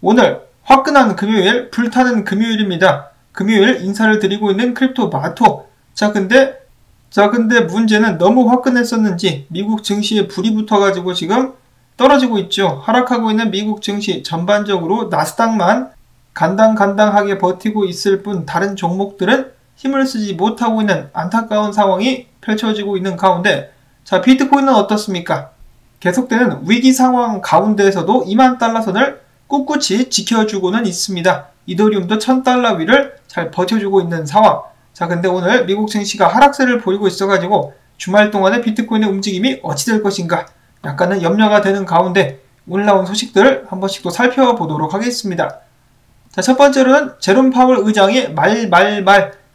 오늘 화끈한 금요일, 불타는 금요일입니다. 금요일 인사를 드리고 있는 크립토 마토. 자 근데 문제는 너무 화끈했었는지 미국 증시에 불이 붙어가지고 지금 떨어지고 있죠. 하락하고 있는 미국 증시 전반적으로 나스닥만 간당간당하게 버티고 있을 뿐 다른 종목들은 힘을 쓰지 못하고 있는 안타까운 상황이 펼쳐지고 있는 가운데, 자 비트코인은 어떻습니까? 계속되는 위기 상황 가운데에서도 2만 달러 선을 꿋꿋이 지켜주고는 있습니다. 이더리움도 1000달러 위를 잘 버텨주고 있는 상황. 자 근데 오늘 미국 증시가 하락세를 보이고 있어가지고 주말 동안에 비트코인의 움직임이 어찌 될 것인가 약간은 염려가 되는 가운데 오늘 나온 소식들 한 번씩 또 살펴보도록 하겠습니다. 자, 첫 번째로는 제롬 파월 의장의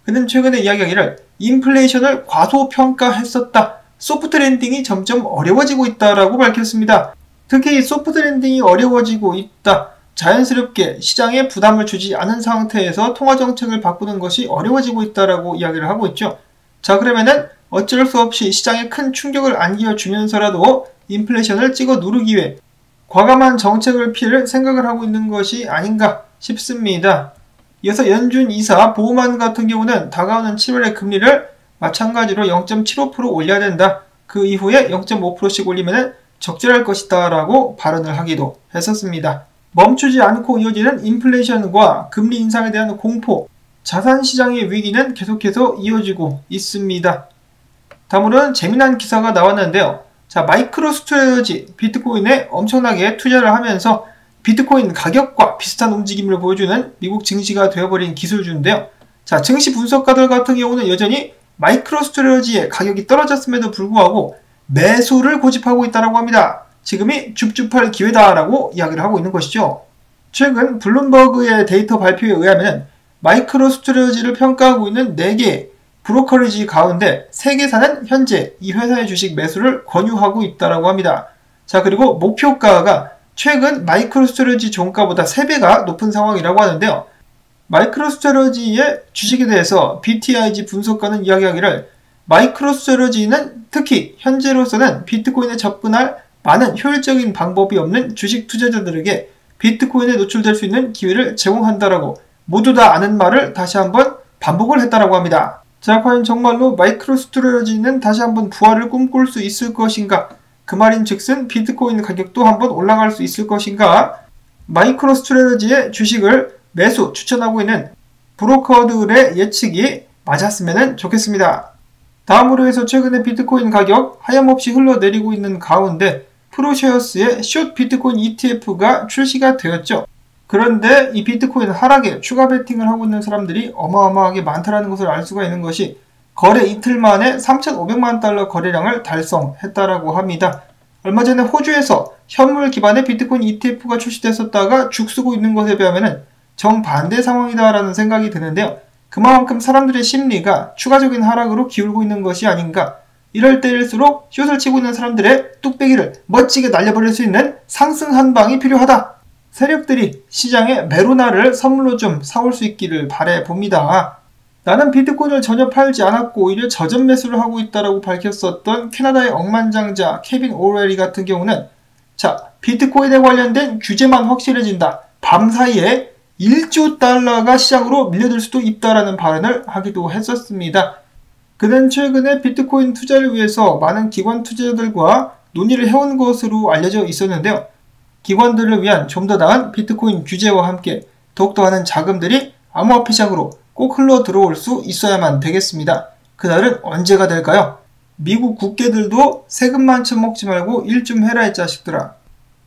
그는 최근에 이야기하기를 인플레이션을 과소평가했었다. 소프트 랜딩이 점점 어려워지고 있다라고 밝혔습니다. 특히 소프트 랜딩이 어려워지고 있다. 자연스럽게 시장에 부담을 주지 않은 상태에서 통화정책을 바꾸는 것이 어려워지고 있다라고 이야기를 하고 있죠. 자 그러면은 어쩔 수 없이 시장에 큰 충격을 안겨주면서라도 인플레이션을 찍어 누르기 위해 과감한 정책을 필 생각을 하고 있는 것이 아닌가 싶습니다. 이어서 연준 이사 보우만 같은 경우는 다가오는 7월의 금리를 마찬가지로 0.75% 올려야 된다. 그 이후에 0.5%씩 올리면 적절할 것이다 라고 발언을 하기도 했었습니다. 멈추지 않고 이어지는 인플레이션과 금리 인상에 대한 공포, 자산시장의 위기는 계속해서 이어지고 있습니다. 다음으로는 재미난 기사가 나왔는데요. 자, 마이크로스트레터지 비트코인에 엄청나게 투자를 하면서 비트코인 가격과 비슷한 움직임을 보여주는 미국 증시가 되어버린 기술주인데요. 자, 증시 분석가들 같은 경우는 여전히 마이크로스트레터지의 가격이 떨어졌음에도 불구하고 매수를 고집하고 있다고 합니다. 지금이 줍줍할 기회다라고 이야기를 하고 있는 것이죠. 최근 블룸버그의 데이터 발표에 의하면 마이크로스트레터지를 평가하고 있는 4개 브로커리지 가운데 3개사는 현재 이 회사의 주식 매수를 권유하고 있다고 합니다. 자 그리고 목표가가 최근 마이크로스트레터지 종가보다 3배가 높은 상황이라고 하는데요. 마이크로스트레터지의 주식에 대해서 BTIG 분석가는 이야기하기를 마이크로스트레터지는 특히 현재로서는 비트코인에 접근할 많은 효율적인 방법이 없는 주식 투자자들에게 비트코인에 노출될 수 있는 기회를 제공한다라고 모두 다 아는 말을 다시 한번 반복을 했다라고 합니다. 자, 과연 정말로 마이크로스트레터지는 다시 한번 부활을 꿈꿀 수 있을 것인가? 그 말인 즉슨 비트코인 가격도 한번 올라갈 수 있을 것인가? 마이크로스트레터지의 주식을 매수 추천하고 있는 브로커들의 예측이 맞았으면 좋겠습니다. 다음으로 해서 최근에 비트코인 가격 하염없이 흘러내리고 있는 가운데 프로쉐어스의 숏 비트코인 ETF가 출시가 되었죠. 그런데 이 비트코인 하락에 추가 베팅을 하고 있는 사람들이 어마어마하게 많다는 것을 알 수가 있는 것이 거래 이틀 만에 3,500만 달러 거래량을 달성했다라고 합니다. 얼마 전에 호주에서 현물 기반의 비트코인 ETF가 출시됐었다가 죽쓰고 있는 것에 비하면 정반대 상황이다라는 생각이 드는데요. 그만큼 사람들의 심리가 추가적인 하락으로 기울고 있는 것이 아닌가. 이럴 때일수록 숏을 치고 있는 사람들의 뚝배기를 멋지게 날려버릴 수 있는 상승 한 방이 필요하다. 세력들이 시장에 메로나를 선물로 좀 사올 수 있기를 바라봅니다. 나는 비트코인을 전혀 팔지 않았고 오히려 저점 매수를 하고 있다라고 밝혔었던 캐나다의 억만장자 케빈 오레리 같은 경우는 자 비트코인에 관련된 규제만 확실해진다. 밤사이에 1조 달러가 시장으로 밀려들 수도 있다라는 발언을 하기도 했었습니다. 그는 최근에 비트코인 투자를 위해서 많은 기관 투자자들과 논의를 해온 것으로 알려져 있었는데요. 기관들을 위한 좀 더 나은 비트코인 규제와 함께 더욱더 많은 자금들이 암호화폐 시장으로 꼭 흘러 들어올 수 있어야만 되겠습니다. 그날은 언제가 될까요? 미국 국회들도 세금만 처먹지 말고 일 좀 해라 이 자식들아.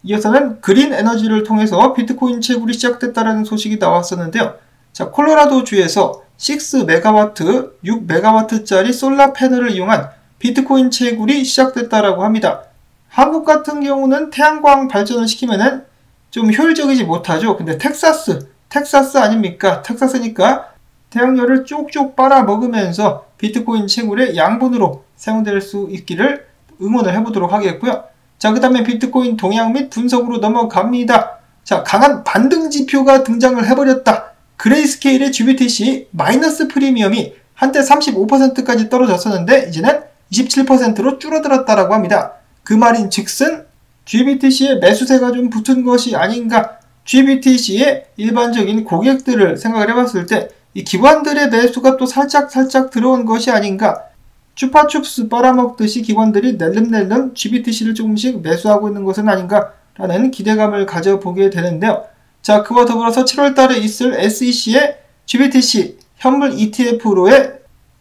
이어서는 그린 에너지를 통해서 비트코인 채굴이 시작됐다는 소식이 나왔었는데요. 자, 콜로라도 주에서 6메가와트, 6메가와트짜리 솔라 패널을 이용한 비트코인 채굴이 시작됐다라고 합니다. 한국 같은 경우는 태양광 발전을 시키면은 좀 효율적이지 못하죠. 근데 텍사스 아닙니까? 텍사스니까 태양열을 쪽쪽 빨아 먹으면서 비트코인 채굴의 양분으로 사용될 수 있기를 응원을 해보도록 하겠고요. 자, 그 다음에 비트코인 동향 및 분석으로 넘어갑니다. 자, 강한 반등 지표가 등장을 해버렸다. 그레이스케일의 GBTC 마이너스 프리미엄이 한때 35%까지 떨어졌었는데 이제는 27%로 줄어들었다라고 합니다. 그 말인 즉슨 GBTC의 매수세가 좀 붙은 것이 아닌가. GBTC의 일반적인 고객들을 생각을 해봤을 때 이 기관들의 매수가 또 살짝 들어온 것이 아닌가. 추파춥스 빨아먹듯이 기관들이 낼름낼름 GBTC를 조금씩 매수하고 있는 것은 아닌가라는 기대감을 가져보게 되는데요. 자, 그와 더불어서 7월달에 있을 SEC의 GBTC 현물 ETF로의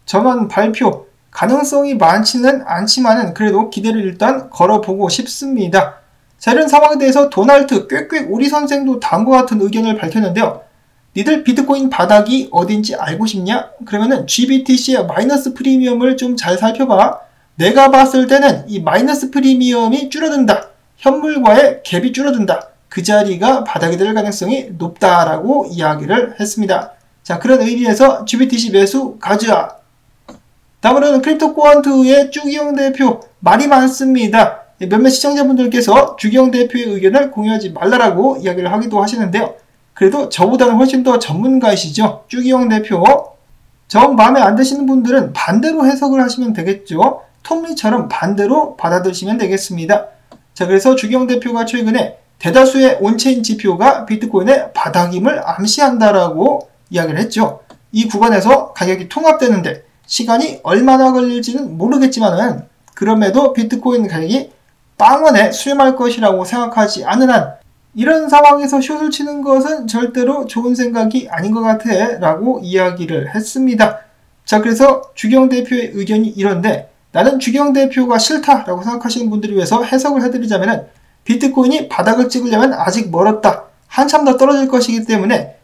전환 발표 가능성이 많지는 않지만은 그래도 기대를 일단 걸어보고 싶습니다. 자, 이런 상황에 대해서 도널드 꽥꽥 우리 선생도 다음과 같은 의견을 밝혔는데요. 니들 비트코인 바닥이 어딘지 알고 싶냐? 그러면은 GBTC의 마이너스 프리미엄을 좀 잘 살펴봐. 내가 봤을 때는 이 마이너스 프리미엄이 줄어든다. 현물과의 갭이 줄어든다. 그 자리가 바닥이 될 가능성이 높다라고 이야기를 했습니다. 자, 그런 의미에서 GBTC 매수 가져와. 다음으로는 크립토코안트의 주기영 대표 말이 많습니다. 몇몇 시청자분들께서 주기영 대표의 의견을 공유하지 말라라고 이야기를 하기도 하시는데요. 그래도 저보다는 훨씬 더 전문가이시죠. 주기영 대표. 정 마음에 안 드시는 분들은 반대로 해석을 하시면 되겠죠. 톱니처럼 반대로 받아들이시면 되겠습니다. 자, 그래서 주기영 대표가 최근에 대다수의 온체인 지표가 비트코인의 바닥임을 암시한다라고 이야기를 했죠. 이 구간에서 가격이 통합되는데 시간이 얼마나 걸릴지는 모르겠지만은 그럼에도 비트코인 가격이 빵원에 수렴할 것이라고 생각하지 않는 한 이런 상황에서 숏을 치는 것은 절대로 좋은 생각이 아닌 것 같아 라고 이야기를 했습니다. 자, 그래서 주기영 대표의 의견이 이런데 나는 주기영 대표가 싫다라고 생각하시는 분들을 위해서 해석을 해드리자면 비트코인이 바닥을 찍으려면 아직 멀었다. 한참 더 떨어질 것이기 때문에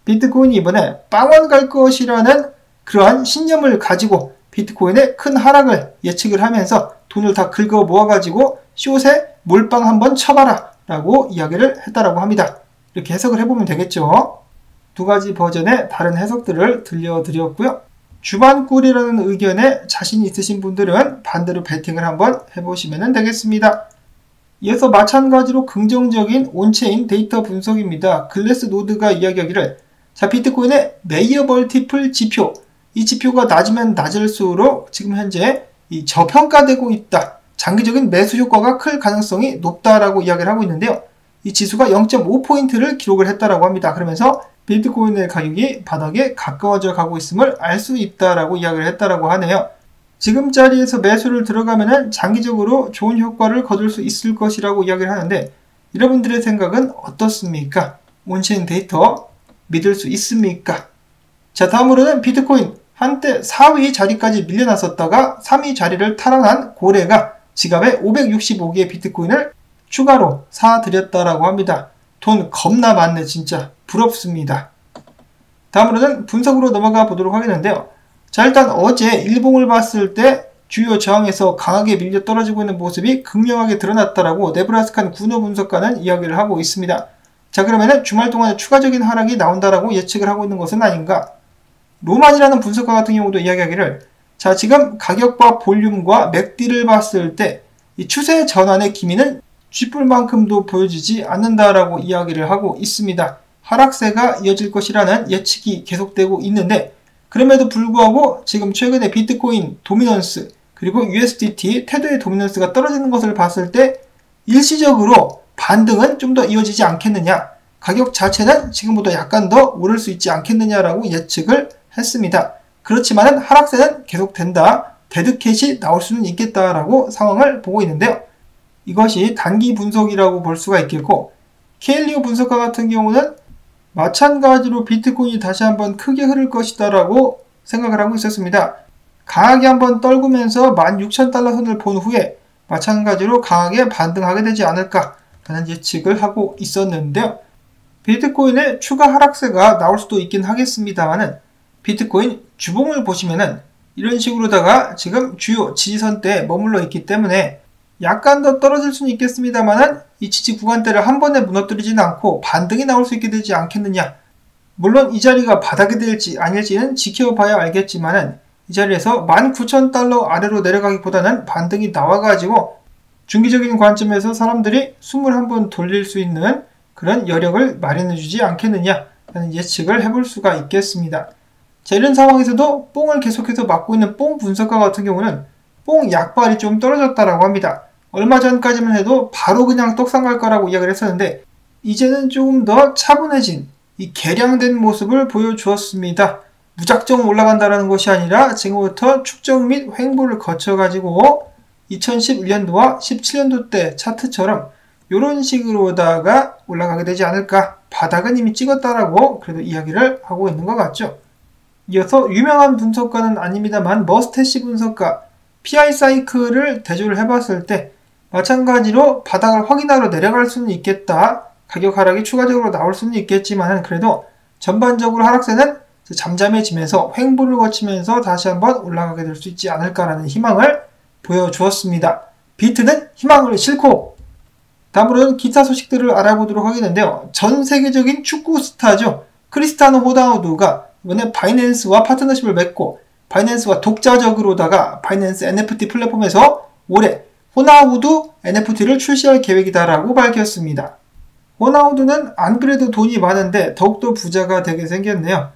비트코인이 이번에 빵원 갈 것이라는 그러한 신념을 가지고 비트코인의 큰 하락을 예측을 하면서 돈을 다 긁어 모아가지고 숏에 몰빵 한번 쳐봐라 라고 이야기를 했다라고 합니다. 이렇게 해석을 해보면 되겠죠. 두 가지 버전의 다른 해석들을 들려드렸고요. 주반꿀이라는 의견에 자신 있으신 분들은 반대로 베팅을 한번 해보시면 되겠습니다. 이어서 마찬가지로 긍정적인 온체인 데이터 분석입니다. 글래스노드가 이야기하기를 자, 비트코인의 메이어 멀티플 지표 이 지표가 낮으면 낮을수록 지금 현재 이 저평가되고 있다. 장기적인 매수 효과가 클 가능성이 높다라고 이야기를 하고 있는데요. 이 지수가 0.5포인트를 기록을 했다라고 합니다. 그러면서 비트코인의 가격이 바닥에 가까워져 가고 있음을 알 수 있다라고 이야기를 했다라고 하네요. 지금 자리에서 매수를 들어가면은 장기적으로 좋은 효과를 거둘 수 있을 것이라고 이야기를 하는데 여러분들의 생각은 어떻습니까? 온체인 데이터 믿을 수 있습니까? 자, 다음으로는 비트코인 한때 4위 자리까지 밀려났었다가 3위 자리를 탈환한 고래가 지갑에 565개의 비트코인을 추가로 사들였다라고 합니다. 돈 겁나 많네 진짜. 부럽습니다. 다음으로는 분석으로 넘어가 보도록 하겠는데요. 자, 일단 어제 일봉을 봤을 때 주요 저항에서 강하게 밀려 떨어지고 있는 모습이 극명하게 드러났다라고 네브라스칸 구너 분석가는 이야기를 하고 있습니다. 자, 그러면은 주말 동안에 추가적인 하락이 나온다라고 예측을 하고 있는 것은 아닌가? 로만이라는 분석가 같은 경우도 이야기하기를 자, 지금 가격과 볼륨과 맥디를 봤을 때 이 추세 전환의 기미는 쥐뿔만큼도 보여지지 않는다라고 이야기를 하고 있습니다. 하락세가 이어질 것이라는 예측이 계속되고 있는데 그럼에도 불구하고 지금 최근에 비트코인 도미넌스 그리고 USDT 테드의 도미넌스가 떨어지는 것을 봤을 때 일시적으로 반등은 좀 더 이어지지 않겠느냐, 가격 자체는 지금보다 약간 더 오를 수 있지 않겠느냐라고 예측을 했습니다. 그렇지만은 하락세는 계속된다. 데드캣이 나올 수는 있겠다라고 상황을 보고 있는데요. 이것이 단기 분석이라고 볼 수가 있겠고 케일리오 분석가 같은 경우는 마찬가지로 비트코인이 다시 한번 크게 흐를 것이다라고 생각을 하고 있었습니다. 강하게 한번 떨구면서 16,000달러 선을 본 후에 마찬가지로 강하게 반등하게 되지 않을까라는 예측을 하고 있었는데요. 비트코인의 추가 하락세가 나올 수도 있긴 하겠습니다만은 비트코인 주봉을 보시면은 이런 식으로다가 지금 주요 지지선대에 머물러 있기 때문에 약간 더 떨어질 수는 있겠습니다만은 이 지지 구간대를 한 번에 무너뜨리지는 않고 반등이 나올 수 있게 되지 않겠느냐. 물론 이 자리가 바닥이 될지 아닐지는 지켜봐야 알겠지만은 이 자리에서 19,000달러 아래로 내려가기보다는 반등이 나와가지고 중기적인 관점에서 사람들이 숨을 한번 돌릴 수 있는 그런 여력을 마련해주지 않겠느냐라는 예측을 해볼 수가 있겠습니다. 자, 이런 상황에서도 뽕을 계속해서 맞고 있는 뽕 분석가 같은 경우는 뽕 약발이 좀 떨어졌다라고 합니다. 얼마 전까지만 해도 바로 그냥 떡상 갈 거라고 이야기를 했었는데 이제는 조금 더 차분해진 이 개량된 모습을 보여주었습니다. 무작정 올라간다는 것이 아니라 지금부터 축적 및 횡보를 거쳐가지고 2011년도와 17년도 때 차트처럼 이런 식으로다가 올라가게 되지 않을까. 바닥은 이미 찍었다라고 그래도 이야기를 하고 있는 것 같죠. 이어서 유명한 분석가는 아닙니다만 머스테시 분석가 PI 사이클을 대조를 해봤을 때 마찬가지로 바닥을 확인하러 내려갈 수는 있겠다. 가격 하락이 추가적으로 나올 수는 있겠지만 그래도 전반적으로 하락세는 잠잠해지면서 횡보를 거치면서 다시 한번 올라가게 될 수 있지 않을까라는 희망을 보여주었습니다. 비트는 희망을 싣고 다음으로는 기타 소식들을 알아보도록 하겠는데요. 전 세계적인 축구 스타죠. 크리스티아노 호나우두가 이번에 바이낸스와 파트너십을 맺고 바이낸스와 독자적으로다가 바이낸스 NFT 플랫폼에서 올해 호나우두 NFT를 출시할 계획이다라고 밝혔습니다. 호나우두는 안 그래도 돈이 많은데 더욱더 부자가 되게 생겼네요.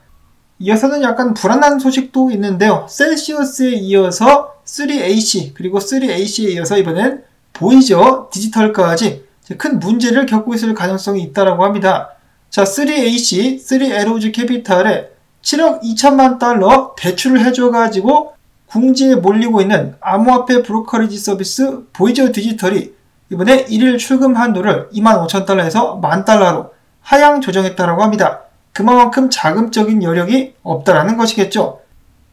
이어서는 약간 불안한 소식도 있는데요. 셀시어스에 이어서 3AC 그리고 3AC에 이어서 이번엔 보이저 디지털까지 큰 문제를 겪고 있을 가능성이 있다고 합니다. 자, 3AC, 3에로즈 캐피탈에 7억 2천만 달러 대출을 해줘가지고 궁지에 몰리고 있는 암호화폐 브로커리지 서비스 보이저 디지털이 이번에 1일 출금 한도를 25,000달러에서 10,000달러로 하향 조정했다고 합니다. 그만큼 자금적인 여력이 없다라는 것이겠죠.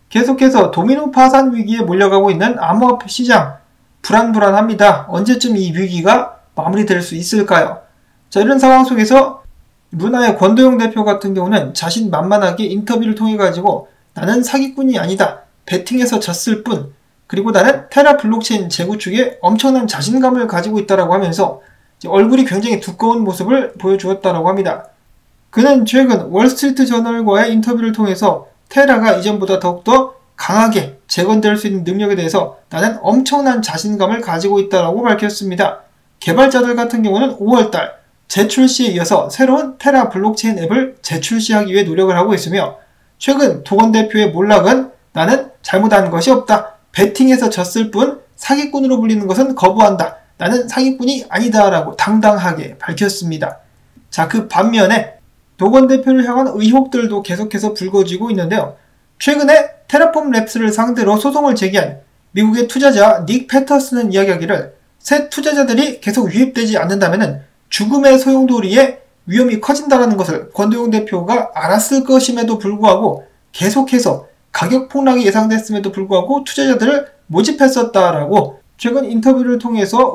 계속해서 도미노 파산 위기에 몰려가고 있는 암호화폐 시장 불안합니다. 언제쯤 이 위기가 마무리될 수 있을까요? 자, 이런 상황 속에서 루나의 권도영 대표 같은 경우는 자신만만하게 인터뷰를 통해 가지고 나는 사기꾼이 아니다. 베팅에서 졌을 뿐. 그리고 나는 테라 블록체인 재구축에 엄청난 자신감을 가지고 있다라고 하면서 얼굴이 굉장히 두꺼운 모습을 보여주었다라고 합니다. 그는 최근 월스트리트 저널과의 인터뷰를 통해서 테라가 이전보다 더욱더 강하게 재건될 수 있는 능력에 대해서 나는 엄청난 자신감을 가지고 있다라고 밝혔습니다. 개발자들 같은 경우는 5월달 재출시에 이어서 새로운 테라 블록체인 앱을 재출시하기 위해 노력을 하고 있으며 최근 도건 대표의 몰락은 나는 잘못한 것이 없다. 베팅에서 졌을 뿐 사기꾼으로 불리는 것은 거부한다. 나는 사기꾼이 아니다 라고 당당하게 밝혔습니다. 자, 그 반면에 도건 대표를 향한 의혹들도 계속해서 불거지고 있는데요. 최근에 테라폼 랩스를 상대로 소송을 제기한 미국의 투자자 닉 패터슨은 이야기하기를 새 투자자들이 계속 유입되지 않는다면 죽음의 소용돌이에 위험이 커진다는 것을 권도영 대표가 알았을 것임에도 불구하고 계속해서 가격 폭락이 예상됐음에도 불구하고 투자자들을 모집했었다라고 최근 인터뷰를 통해서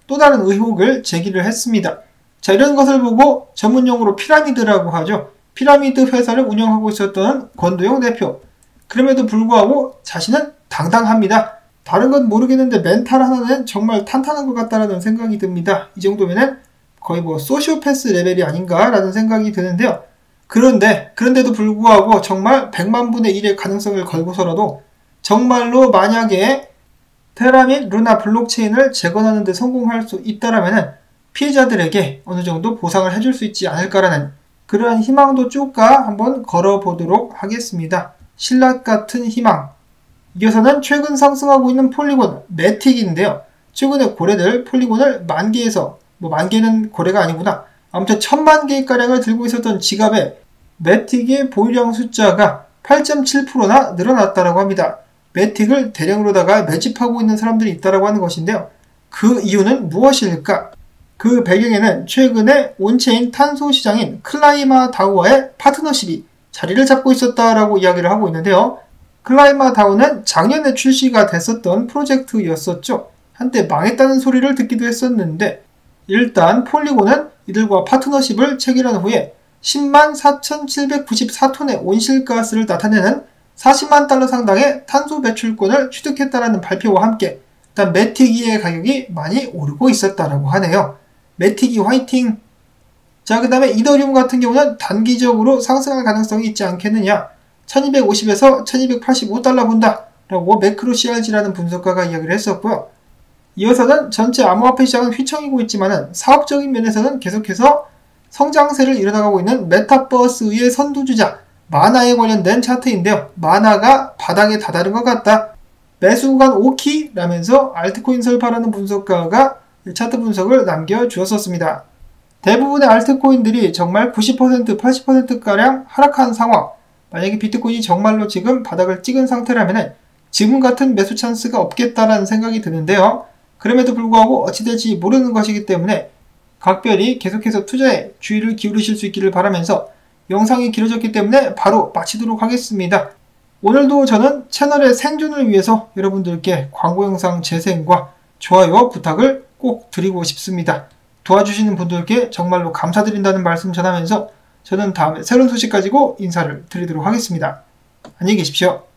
또 다른 의혹을 제기를 했습니다. 자, 이런 것을 보고 전문용어로 피라미드라고 하죠. 피라미드 회사를 운영하고 있었던 권도영 대표. 그럼에도 불구하고 자신은 당당합니다. 다른 건 모르겠는데 멘탈 하나는 정말 탄탄한 것 같다라는 생각이 듭니다. 이 정도면은 거의 소시오패스 레벨이 아닌가라는 생각이 드는데요. 그런데도 불구하고 정말 100만 분의 1의 가능성을 걸고서라도 정말로 만약에 테라 및 루나 블록체인을 재건하는 데 성공할 수 있다라면은 피해자들에게 어느 정도 보상을 해줄 수 있지 않을까라는 그러한 희망도 쪼까 한번 걸어보도록 하겠습니다. 신라 같은 희망. 이어서는 최근 상승하고 있는 폴리곤 매틱인데요. 최근에 고래들 폴리곤을 10,000개에서 10,000개는 고래가 아니구나. 아무튼 10,000,000개가량을 들고 있었던 지갑에 매틱의 보유량 숫자가 8.7%나 늘어났다고 합니다. 매틱을 대량으로다가 매집하고 있는 사람들이 있다고 하는 것인데요. 그 이유는 무엇일까? 그 배경에는 최근에 온체인 탄소 시장인 클라이마 다우와의 파트너십이 자리를 잡고 있었다라고 이야기를 하고 있는데요. 클라이마 다우는 작년에 출시가 됐었던 프로젝트였었죠. 한때 망했다는 소리를 듣기도 했었는데 일단 폴리곤은 이들과 파트너십을 체결한 후에 104,794톤의 온실가스를 나타내는 400,000 달러 상당의 탄소 배출권을 취득했다는 발표와 함께 일단 매틱이의 가격이 많이 오르고 있었다라고 하네요. 매틱이 화이팅! 자, 그 다음에 이더리움 같은 경우는 단기적으로 상승할 가능성이 있지 않겠느냐. 1250에서 1285달러 본다 라고 매크로 CRG라는 분석가가 이야기를 했었고요. 이어서는 전체 암호화폐 시장은 휘청이고 있지만 사업적인 면에서는 계속해서 성장세를 이뤄나가고 있는 메타버스의 선두주자 마나에 관련된 차트인데요. 마나가 바닥에 다다른 것 같다. 매수 구간 5키 라면서 알트코인 설파라는 분석가가 차트 분석을 남겨주었었습니다. 대부분의 알트코인들이 정말 90%, 80%가량 하락한 상황. 만약에 비트코인이 정말로 지금 바닥을 찍은 상태라면 지금 같은 매수 찬스가 없겠다라는 생각이 드는데요. 그럼에도 불구하고 어찌 될지 모르는 것이기 때문에 각별히 계속해서 투자에 주의를 기울이실 수 있기를 바라면서 영상이 길어졌기 때문에 바로 마치도록 하겠습니다. 오늘도 저는 채널의 생존을 위해서 여러분들께 광고 영상 재생과 좋아요 부탁을 꼭 드리고 싶습니다. 도와주시는 분들께 정말로 감사드린다는 말씀 전하면서 저는 다음에 새로운 소식 가지고 인사를 드리도록 하겠습니다. 안녕히 계십시오.